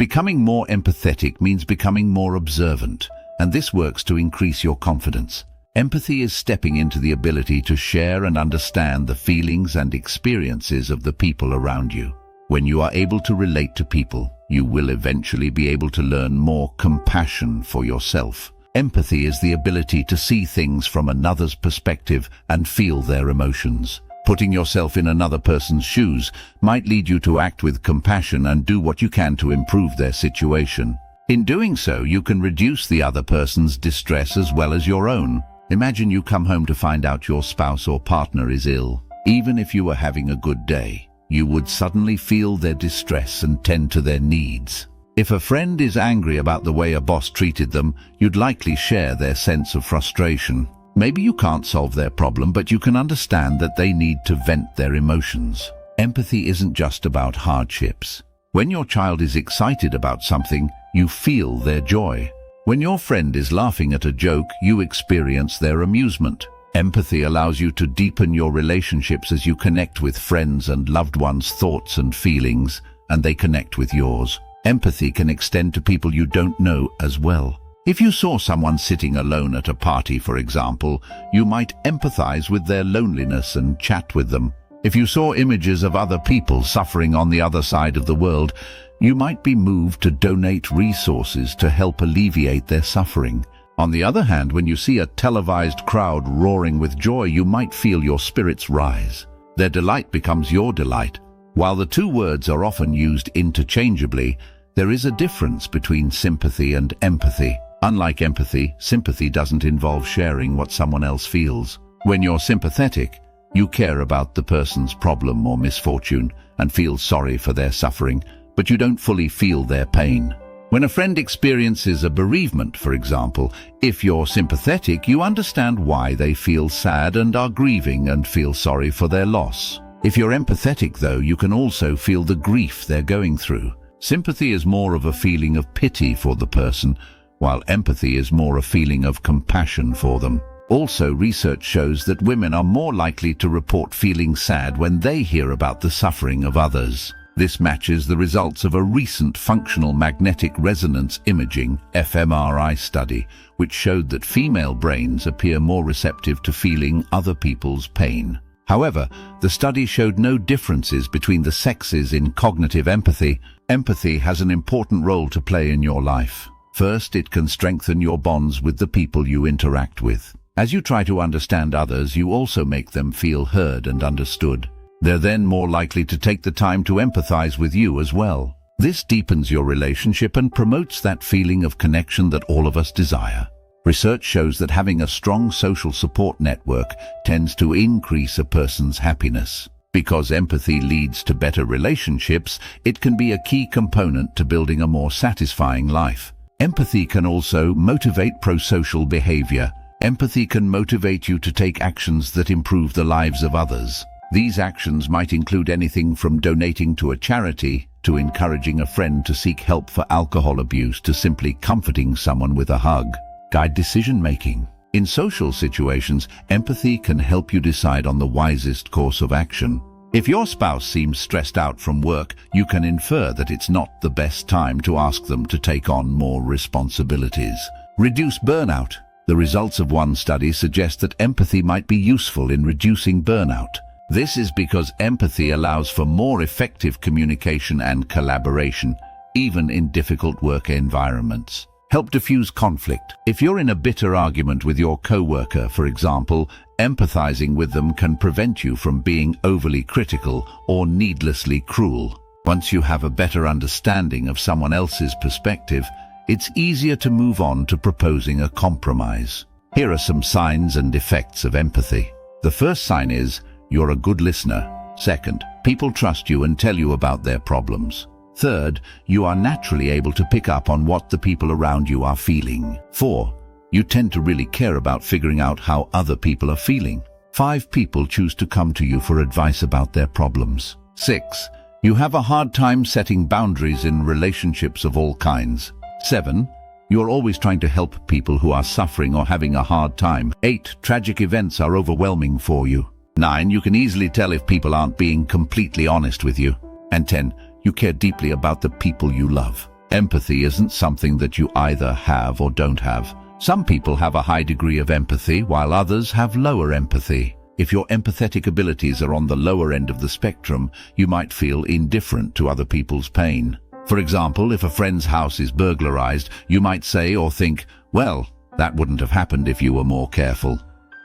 Becoming more empathetic means becoming more observant, and this works to increase your confidence. Empathy is stepping into the ability to share and understand the feelings and experiences of the people around you. When you are able to relate to people, you will eventually be able to learn more compassion for yourself. Empathy is the ability to see things from another's perspective and feel their emotions. Putting yourself in another person's shoes might lead you to act with compassion and do what you can to improve their situation. In doing so, you can reduce the other person's distress as well as your own. Imagine you come home to find out your spouse or partner is ill. Even if you were having a good day, you would suddenly feel their distress and tend to their needs. If a friend is angry about the way a boss treated them, you'd likely share their sense of frustration. Maybe you can't solve their problem, but you can understand that they need to vent their emotions. Empathy isn't just about hardships. When your child is excited about something, you feel their joy. When your friend is laughing at a joke, you experience their amusement. Empathy allows you to deepen your relationships as you connect with friends and loved ones' thoughts and feelings, and they connect with yours. Empathy can extend to people you don't know as well. If you saw someone sitting alone at a party, for example, you might empathize with their loneliness and chat with them. If you saw images of other people suffering on the other side of the world, you might be moved to donate resources to help alleviate their suffering. On the other hand, when you see a televised crowd roaring with joy, you might feel your spirits rise. Their delight becomes your delight. While the two words are often used interchangeably, there is a difference between sympathy and empathy. Unlike empathy, sympathy doesn't involve sharing what someone else feels. When you're sympathetic, you care about the person's problem or misfortune and feel sorry for their suffering, but you don't fully feel their pain. When a friend experiences a bereavement, for example, if you're sympathetic, you understand why they feel sad and are grieving and feel sorry for their loss. If you're empathetic, though, you can also feel the grief they're going through. Sympathy is more of a feeling of pity for the person, while empathy is more a feeling of compassion for them. Also, research shows that women are more likely to report feeling sad when they hear about the suffering of others. This matches the results of a recent functional magnetic resonance imaging (fMRI) study, which showed that female brains appear more receptive to feeling other people's pain. However, the study showed no differences between the sexes in cognitive empathy. Empathy has an important role to play in your life. First, it can strengthen your bonds with the people you interact with. As you try to understand others, you also make them feel heard and understood. They're then more likely to take the time to empathize with you as well. This deepens your relationship and promotes that feeling of connection that all of us desire. Research shows that having a strong social support network tends to increase a person's happiness. Because empathy leads to better relationships, it can be a key component to building a more satisfying life. Empathy can also motivate pro-social behavior. Empathy can motivate you to take actions that improve the lives of others. These actions might include anything from donating to a charity, to encouraging a friend to seek help for alcohol abuse, to simply comforting someone with a hug. Guide decision-making. In social situations, empathy can help you decide on the wisest course of action. If your spouse seems stressed out from work, you can infer that it's not the best time to ask them to take on more responsibilities. Reduce burnout. The results of one study suggest that empathy might be useful in reducing burnout. This is because empathy allows for more effective communication and collaboration, even in difficult work environments. Help diffuse conflict. If you're in a bitter argument with your coworker, for example, empathizing with them can prevent you from being overly critical or needlessly cruel. Once you have a better understanding of someone else's perspective, it's easier to move on to proposing a compromise. Here are some signs and effects of empathy. The first sign is, you're a good listener. Second, people trust you and tell you about their problems. Third, you are naturally able to pick up on what the people around you are feeling. 4, you tend to really care about figuring out how other people are feeling. 5, people choose to come to you for advice about their problems. 6, you have a hard time setting boundaries in relationships of all kinds. 7, you're always trying to help people who are suffering or having a hard time. 8, tragic events are overwhelming for you. 9, you can easily tell if people aren't being completely honest with you. And 10, you care deeply about the people you love. Empathy isn't something that you either have or don't have. Some people have a high degree of empathy, while others have lower empathy. If your empathetic abilities are on the lower end of the spectrum, you might feel indifferent to other people's pain. For example, if a friend's house is burglarized, you might say or think, well, that wouldn't have happened if you were more careful.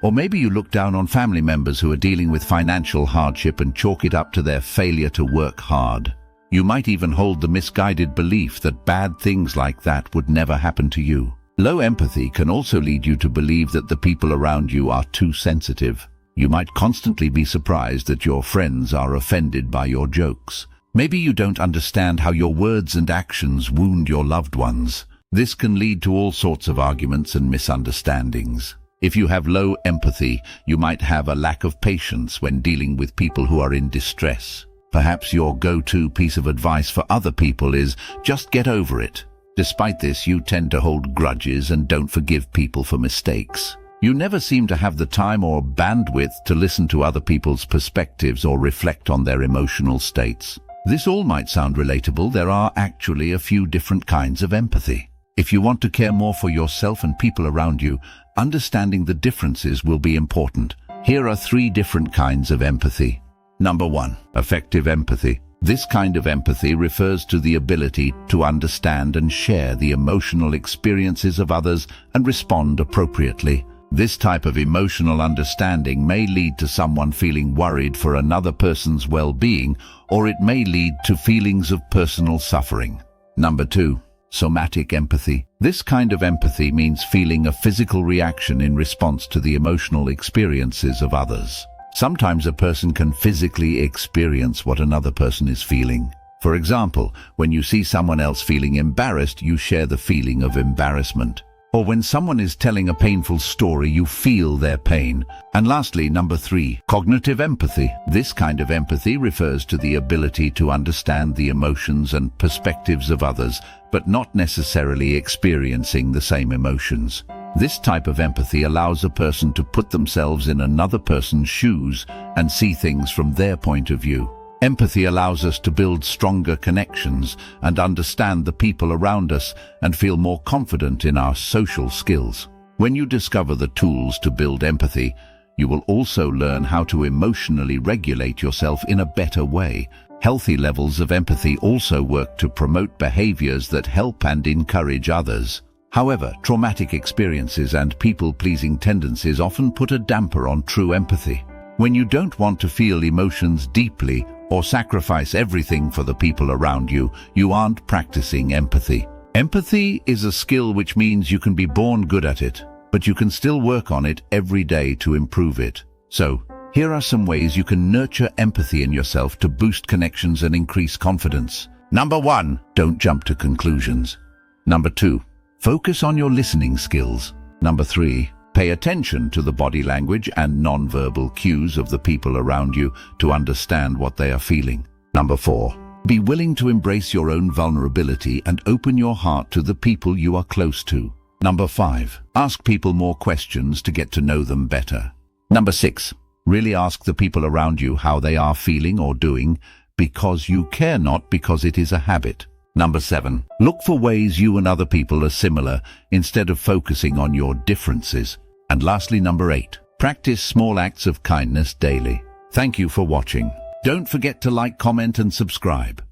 Or maybe you look down on family members who are dealing with financial hardship and chalk it up to their failure to work hard. You might even hold the misguided belief that bad things like that would never happen to you. Low empathy can also lead you to believe that the people around you are too sensitive. You might constantly be surprised that your friends are offended by your jokes. Maybe you don't understand how your words and actions wound your loved ones. This can lead to all sorts of arguments and misunderstandings. If you have low empathy, you might have a lack of patience when dealing with people who are in distress. Perhaps your go-to piece of advice for other people is, just get over it. Despite this, you tend to hold grudges and don't forgive people for mistakes. You never seem to have the time or bandwidth to listen to other people's perspectives or reflect on their emotional states. This all might sound relatable. There are actually a few different kinds of empathy. If you want to care more for yourself and people around you, understanding the differences will be important. Here are 3 different kinds of empathy. Number 1, affective empathy. This kind of empathy refers to the ability to understand and share the emotional experiences of others and respond appropriately. This type of emotional understanding may lead to someone feeling worried for another person's well-being, or it may lead to feelings of personal suffering. Number 2, somatic empathy. This kind of empathy means feeling a physical reaction in response to the emotional experiences of others. Sometimes a person can physically experience what another person is feeling. For example, when you see someone else feeling embarrassed, you share the feeling of embarrassment. Or when someone is telling a painful story, you feel their pain. And lastly, number 3, cognitive empathy. This kind of empathy refers to the ability to understand the emotions and perspectives of others, but not necessarily experiencing the same emotions. This type of empathy allows a person to put themselves in another person's shoes and see things from their point of view. Empathy allows us to build stronger connections and understand the people around us and feel more confident in our social skills. When you discover the tools to build empathy, you will also learn how to emotionally regulate yourself in a better way. Healthy levels of empathy also work to promote behaviors that help and encourage others. However, traumatic experiences and people-pleasing tendencies often put a damper on true empathy. When you don't want to feel emotions deeply or sacrifice everything for the people around you, you aren't practicing empathy. Empathy is a skill, which means you can be born good at it, but you can still work on it every day to improve it. So, here are some ways you can nurture empathy in yourself to boost connections and increase confidence. Number 1, don't jump to conclusions. Number 2, focus on your listening skills. Number 3, pay attention to the body language and non-verbal cues of the people around you to understand what they are feeling. Number 4, be willing to embrace your own vulnerability and open your heart to the people you are close to. Number 5, ask people more questions to get to know them better. Number 6, really ask the people around you how they are feeling or doing, because you care, not because it is a habit. Number 7, look for ways you and other people are similar instead of focusing on your differences. And lastly, number 8, practice small acts of kindness daily. Thank you for watching. Don't forget to like, comment and subscribe.